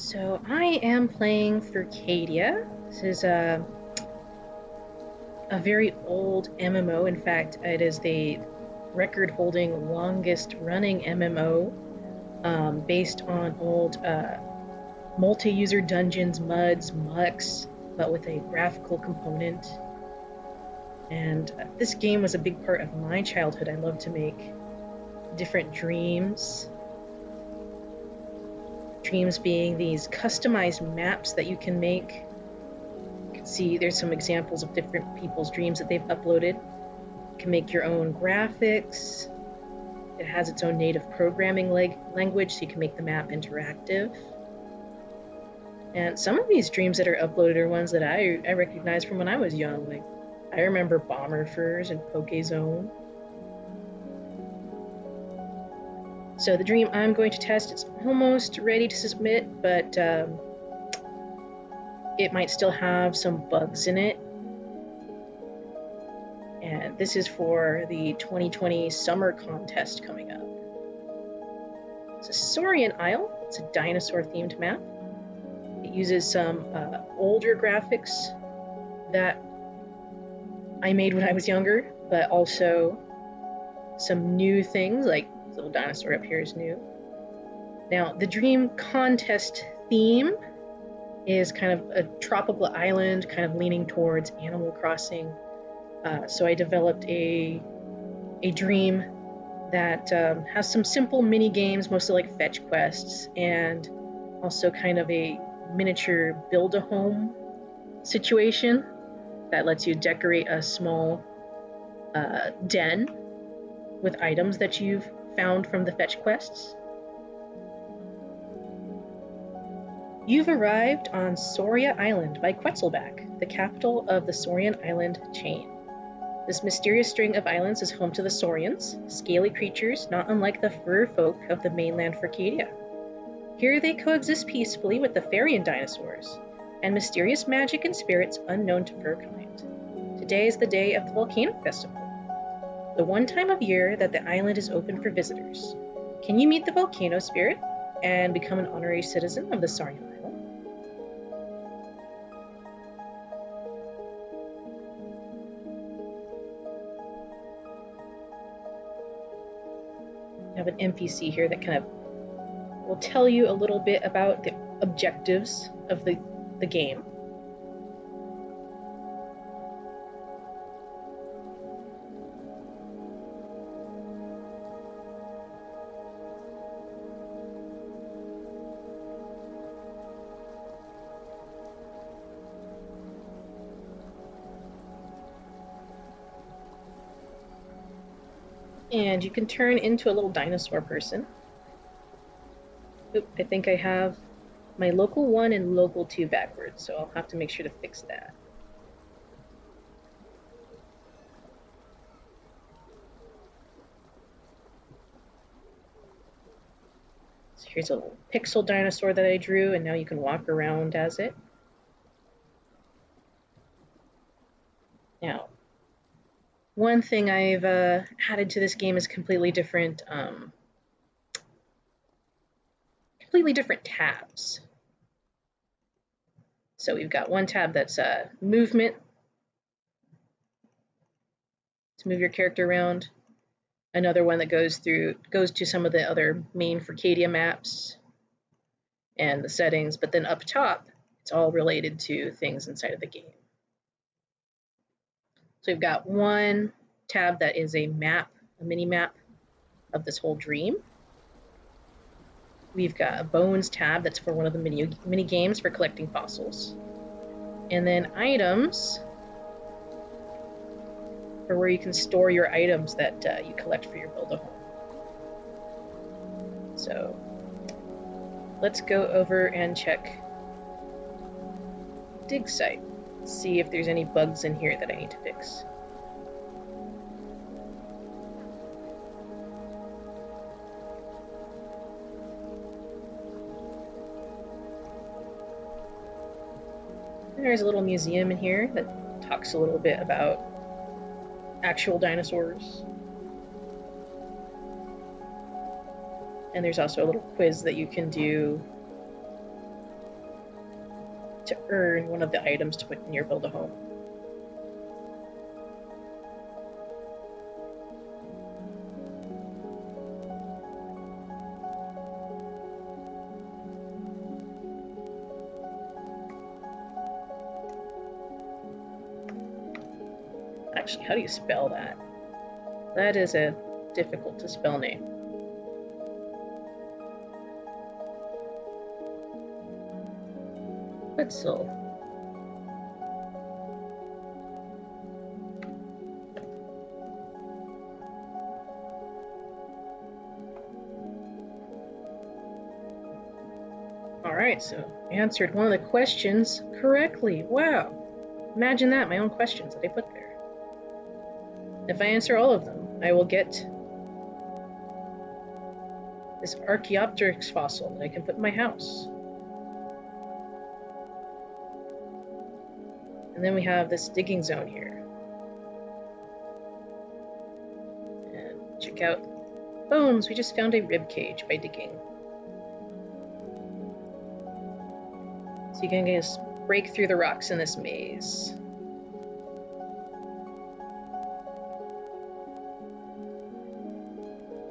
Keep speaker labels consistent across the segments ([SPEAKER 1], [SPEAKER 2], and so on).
[SPEAKER 1] So I am playing Furcadia. This is a very old MMO. In fact, it is the record-holding longest-running MMO based on old multi-user dungeons, MUDs, mucks, but with a graphical component. And this game was a big part of my childhood. I loved to make different dreams. Dreams being these customized maps that you can make. You can see there's some examples of different people's dreams that they've uploaded. You can make your own graphics. It has its own native programming language, so you can make the map interactive. And some of these dreams that are uploaded are ones that I recognize from when I was young. Like, I remember Bomber Furs and Pokezone. So the dream I'm going to test is almost ready to submit, but it might still have some bugs in it. And this is for the 2020 summer contest coming up. It's a Saurian Isle. It's a dinosaur-themed map. It uses some older graphics that I made when I was younger, but also some new things, like this little dinosaur up here is new. Now, the dream contest theme is kind of a tropical island, kind of leaning towards Animal Crossing. So I developed a dream that has some simple mini games, mostly like fetch quests, and also kind of a miniature build-a-home situation that lets you decorate a small den with items that you've found from the fetch quests. You've arrived on Sauria Island by Quetzalback, the capital of the Saurian Island chain. This mysterious string of islands is home to the Saurians, scaly creatures not unlike the fur folk of the mainland Furcadia. Here they coexist peacefully with the Farian dinosaurs, and mysterious magic and spirits unknown to Furkind. Today is the day of the Volcano Festival, the one time of year that the island is open for visitors. Can you meet the volcano spirit and become an honorary citizen of the Saurian Island? I have an NPC here that kind of will tell you a little bit about the objectives of the game. And you can turn into a little dinosaur person. Oop, I think I have my local 1 and local 2 backwards, so I'll have to make sure to fix that. So here's a little pixel dinosaur that I drew, and now you can walk around as it. Now, one thing I've added to this game is completely different tabs. So we've got one tab that's movement, to move your character around. Another one that goes to some of the other main Furcadia maps and the settings, but then up top, it's all related to things inside of the game. So we've got one tab that is a map, a mini map of this whole dream. We've got a bones tab that's for one of the mini games for collecting fossils. And then items for where you can store your items that you collect for your build-a-home. So let's go over and check dig site. See if there's any bugs in here that I need to fix. There's a little museum in here that talks a little bit about actual dinosaurs. And there's also a little quiz that you can do to earn one of the items to put in your build-a-home. Actually, how do you spell that? That is a difficult to spell name. Quetzal. Alright, so I answered one of the questions correctly. Wow. Imagine that, my own questions that I put there. If I answer all of them, I will get this Archaeopteryx fossil that I can put in my house. And then we have this digging zone here. And check out bones. We just found a rib cage by digging. So you can just break through the rocks in this maze.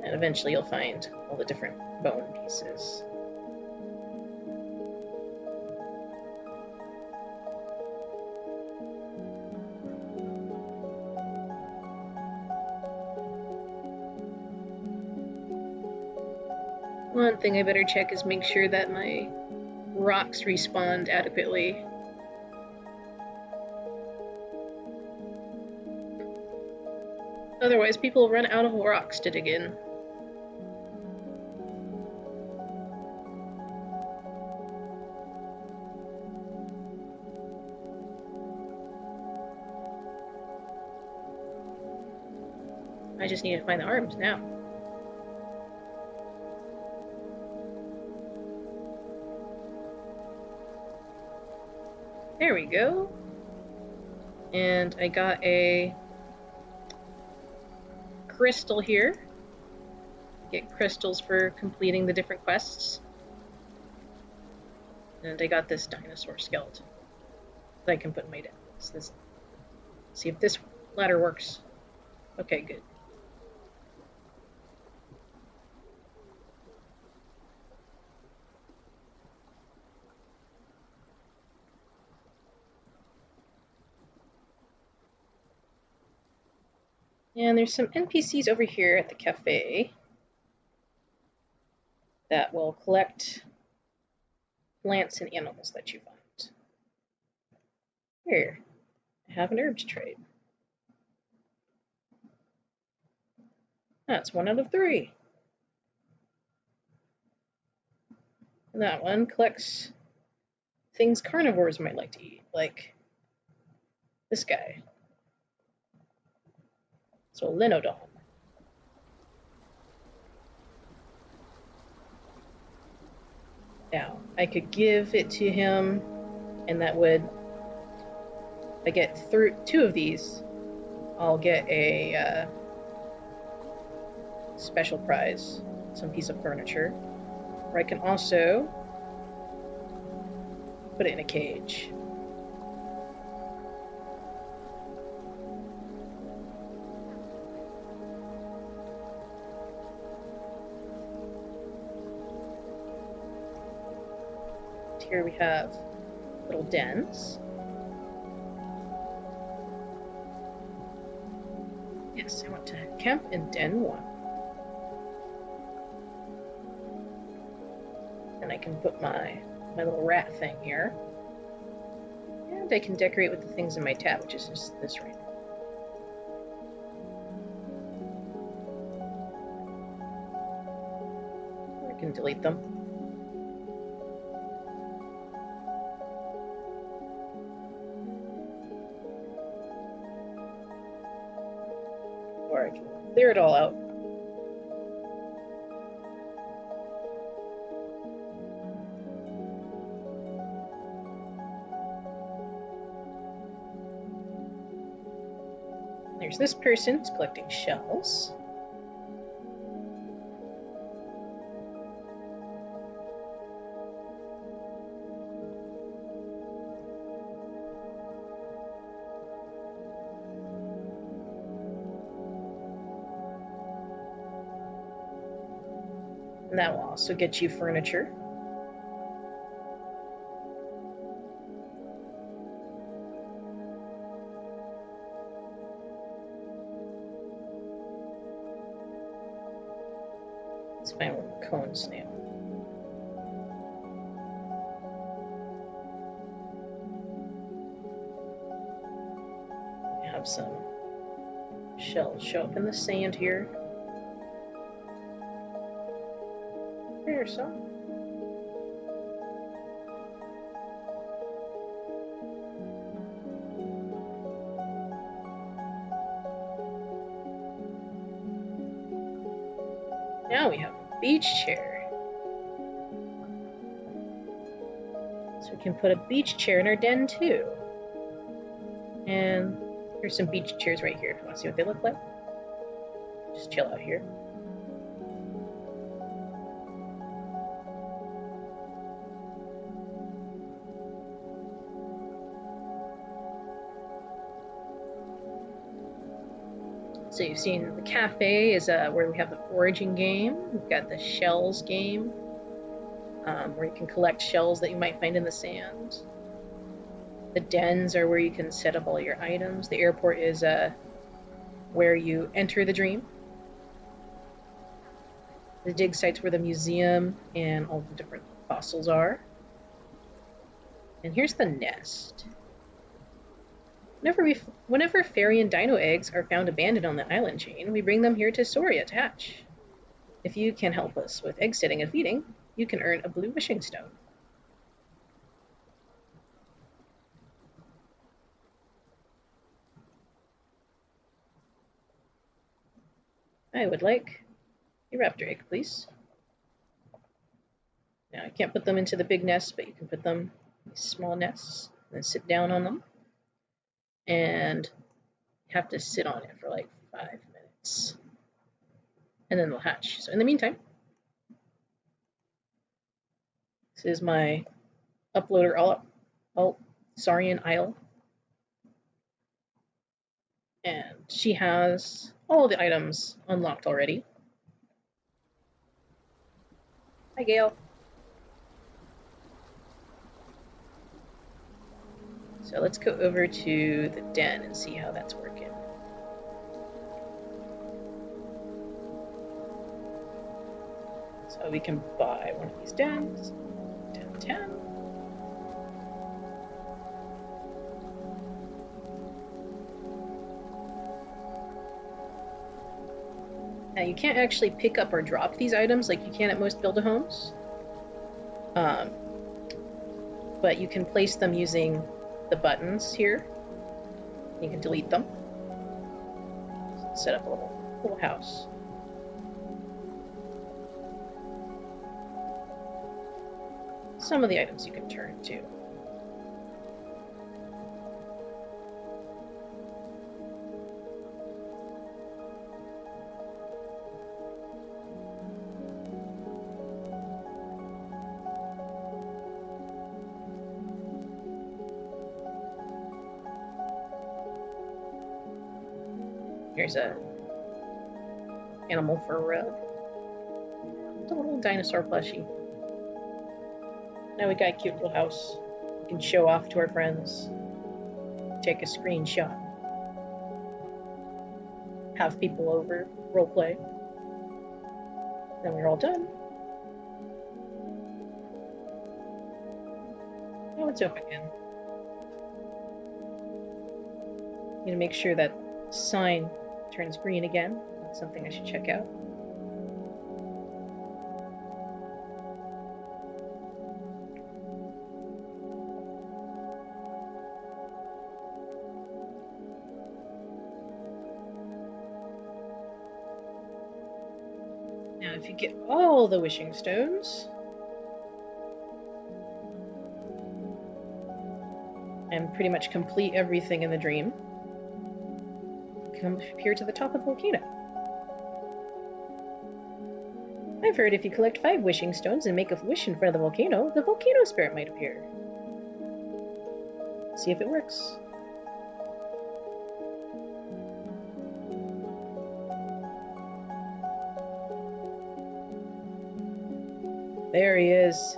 [SPEAKER 1] And eventually you'll find all the different bone pieces. One thing I better check is make sure that my rocks respawned adequately. Otherwise, people will run out of rocks to dig in. I just need to find the arms now. There we go. And I got a crystal here. Get crystals for completing the different quests. And I got this dinosaur skeleton that I can put in my desk. See if this ladder works. Okay, good. And there's some NPCs over here at the cafe that will collect plants and animals that you find. Here, I have an herbs trade. That's 1 out of 3. And that one collects things carnivores might like to eat, like this guy. So Linodon. Now, I could give it to him, and that would, if I get through 2 of these, I'll get a special prize, some piece of furniture. Or I can also put it in a cage. Here we have little dens. Yes, I want to camp in den 1. And I can put my little rat thing here. And I can decorate with the things in my tab, which is just this right now. I can delete them. Or I can clear it all out. There's this person who's collecting shells. And that will also get you furniture. Let's find one cone snail. We have some shells show up in the sand here. There's some. Now we have a beach chair. So we can put a beach chair in our den too. And here's some beach chairs right here if you want to see what they look like. Just chill out here. So you've seen the cafe is where we have the foraging game. We've got the shells game, where you can collect shells that you might find in the sand. The dens are where you can set up all your items. The airport is where you enter the dream. The dig site's where the museum and all the different fossils are. And here's the nest. Whenever fairy and dino eggs are found abandoned on the island chain, we bring them here to Sauria to hatch. If you can help us with egg setting and feeding, you can earn a blue wishing stone. I would like a raptor egg, please. Now, I can't put them into the big nest, but you can put them in small nests and sit down on them. And have to sit on it for like 5 minutes. And then they'll hatch. So in the meantime, this is my uploader Saurian Isle. And she has all the items unlocked already. Hi, Gail. So let's go over to the den and see how that's working. So we can buy one of these dens, 10. Now you can't actually pick up or drop these items like you can at most Build-A-Homes. But you can place them using the buttons here. You can delete them. Set up a little house. Some of the items you can turn too. Here's a animal for a rug. It's a little dinosaur plushie. Now we got a cute little house. We can show off to our friends. Take a screenshot. Have people over, roleplay. Then we're all done. Now it's open again. I'm gonna make sure that sign turns green again. That's something I should check out. Now, if you get all the wishing stones, and pretty much complete everything in the dream, come up here to the top of the volcano. I've heard if you collect 5 wishing stones and make a wish in front of the volcano spirit might appear. See if it works. There he is.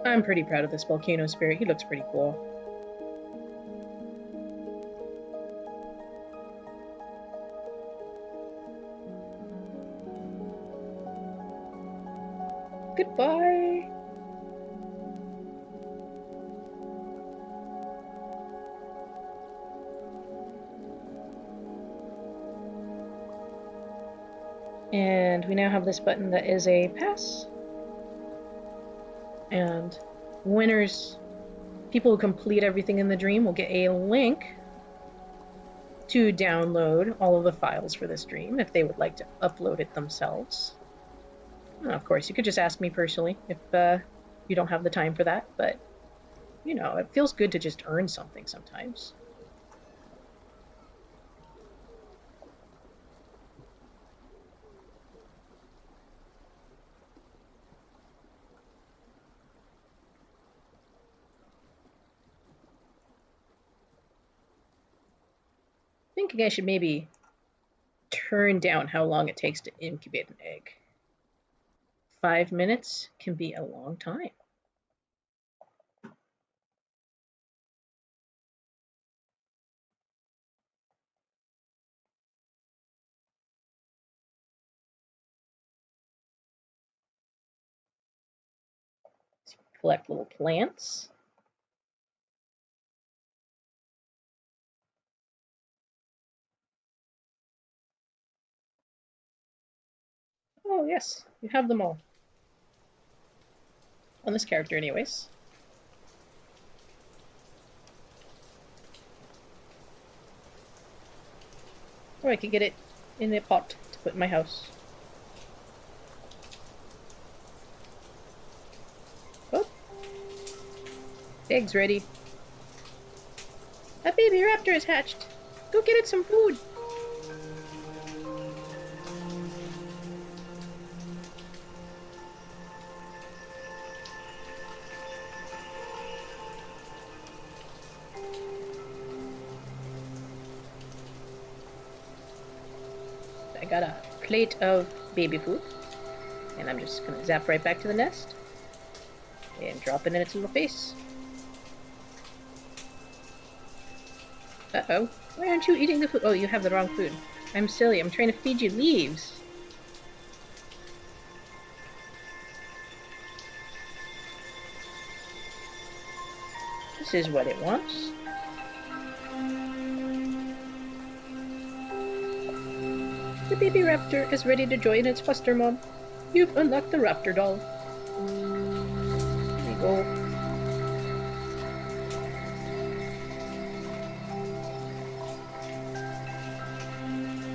[SPEAKER 1] I'm pretty proud of this volcano spirit. He looks pretty cool. Goodbye. And we now have this button that is a pass. And winners, people who complete everything in the dream, will get a link to download all of the files for this dream if they would like to upload it themselves. Of course, you could just ask me personally if you don't have the time for that, but you know, it feels good to just earn something sometimes. Thinking I should maybe turn down how long it takes to incubate an egg. 5 minutes can be a long time. So collect little plants. Oh yes, you have them all. On this character anyways. Or I could get it in a pot to put in my house. Oh, the egg's ready. A baby raptor has hatched. Go get it some food. I got a plate of baby food, and I'm just gonna zap right back to the nest and drop it in its little face. Uh-oh. Why aren't you eating the food? Oh, you have the wrong food. I'm silly. I'm trying to feed you leaves. This is what it wants. The baby raptor is ready to join its foster mom. You've unlocked the raptor doll. There you go.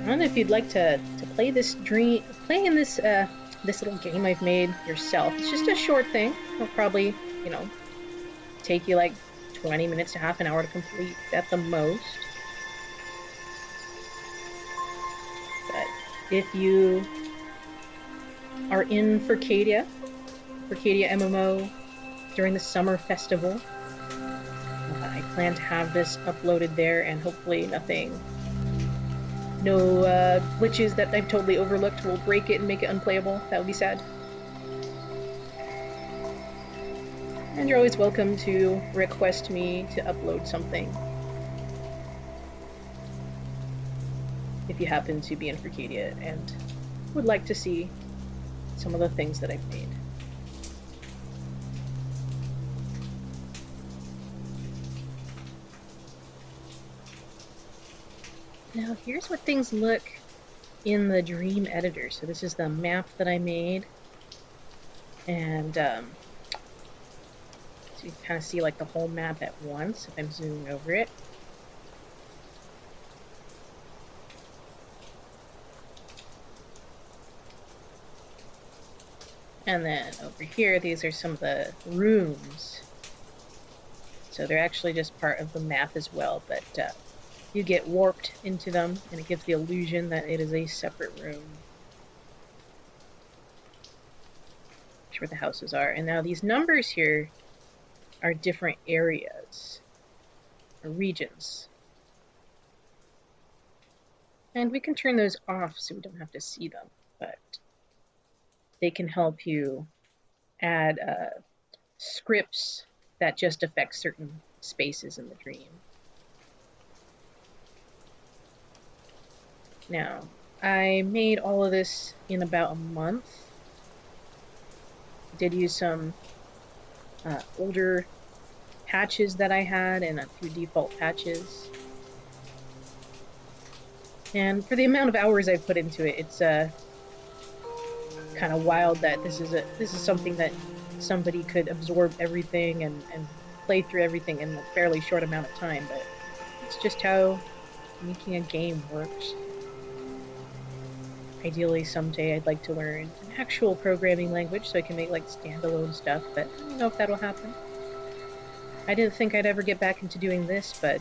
[SPEAKER 1] I don't know if you'd like to play this dream, play in this this little game I've made yourself. It's just a short thing. It'll probably, you know, take you like 20 minutes to half an hour to complete at the most. But if you are in Furcadia MMO during the summer festival, I plan to have this uploaded there, and hopefully no glitches that I've totally overlooked will break it and make it unplayable. That would be sad. And you're always welcome to request me to upload something if you happen to be in Furcadia and would like to see some of the things that I've made. Now here's what things look in the Dream editor. So this is the map that I made, and so you can kind of see like the whole map at once if I'm zooming over it. And then over here, these are some of the rooms. So they're actually just part of the map as well, but you get warped into them, and it gives the illusion that it is a separate room. That's where the houses are. And now these numbers here are different areas, or regions. And we can turn those off so we don't have to see them, but they can help you add scripts that just affect certain spaces in the dream. Now, I made all of this in about a month. I did use some older patches that I had and a few default patches. And for the amount of hours I've put into it, it's kind of wild that this is something that somebody could absorb everything and play through everything in a fairly short amount of time, but it's just how making a game works. Ideally, someday I'd like to learn an actual programming language so I can make like standalone stuff, but I don't know if that'll happen. I didn't think I'd ever get back into doing this, but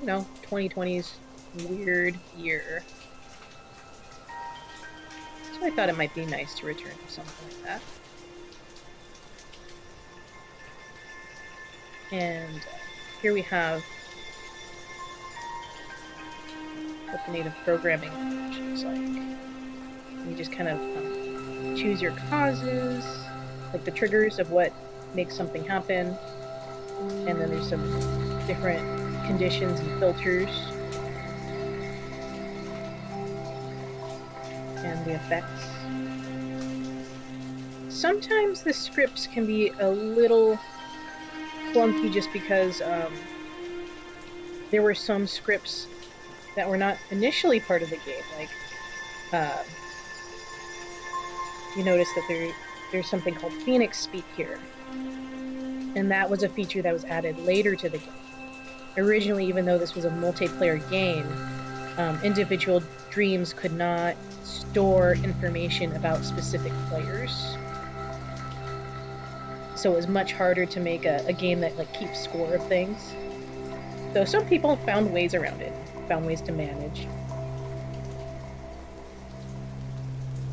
[SPEAKER 1] 2020's weird year. So I thought it might be nice to return to something like that. And here we have what the native programming language looks like. You just kind of choose your causes, like the triggers of what makes something happen, and then there's some different conditions and filters, and the effects. Sometimes the scripts can be a little clunky just because there were some scripts that were not initially part of the game. Like, you notice that there's something called Phoenix Speak here. And that was a feature that was added later to the game. Originally, even though this was a multiplayer game, individual dreams could not store information about specific players. So it was much harder to make a game that like keeps score of things. Though some people found ways around it, found ways to manage.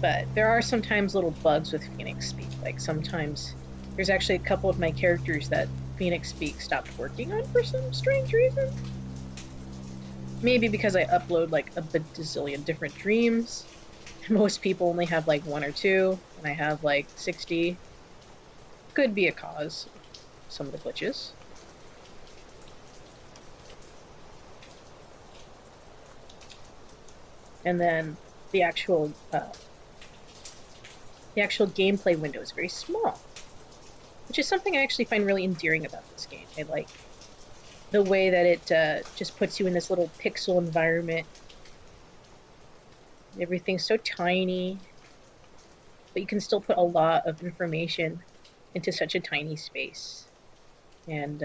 [SPEAKER 1] But there are sometimes little bugs with Phoenix Speak. Like sometimes there's actually a couple of my characters that Phoenix Speak stopped working on for some strange reason. Maybe because I upload like a bazillion different dreams. Most people only have like 1 or 2, and I have like 60. Could be a cause of some of the glitches. And then the actual gameplay window is very small, which is something I actually find really endearing about this game. I like the way that it just puts you in this little pixel environment. Everything's so tiny, but you can still put a lot of information into such a tiny space. And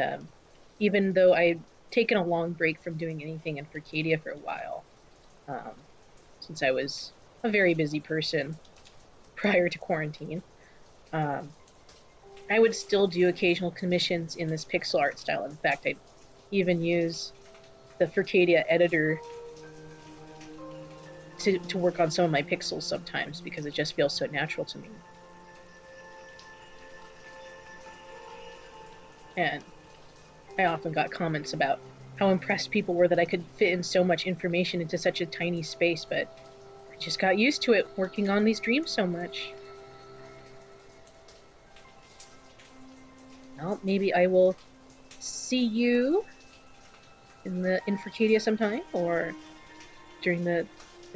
[SPEAKER 1] even though I've taken a long break from doing anything in Furcadia for a while, since I was a very busy person prior to quarantine, I would still do occasional commissions in this pixel art style. In fact, I'd even use the Furcadia editor to work on some of my pixels sometimes because it just feels so natural to me. And I often got comments about how impressed people were that I could fit in so much information into such a tiny space, but I just got used to it working on these dreams so much. Well, maybe I will see you in Furcadia sometime, or during the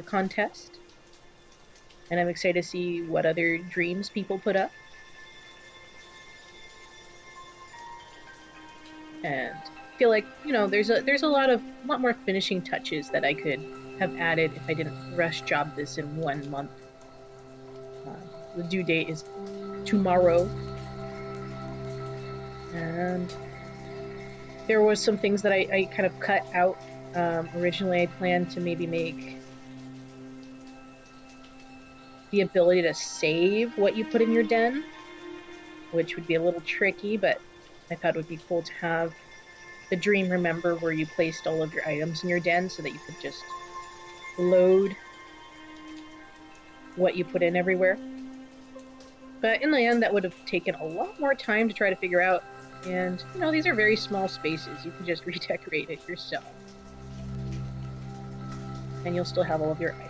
[SPEAKER 1] contest. And I'm excited to see what other dreams people put up. And I feel like, there's a lot more finishing touches that I could have added if I didn't rush job this in 1 month. The due date is tomorrow. And there was some things that I kind of cut out. Originally I planned to maybe make the ability to save what you put in your den, which would be a little tricky, but I thought it would be cool to have the dream remember where you placed all of your items in your den so that you could just load what you put in everywhere. But in the end, that would have taken a lot more time to try to figure out. And, these are very small spaces. You can just redecorate it yourself. and you'll still have all of your items.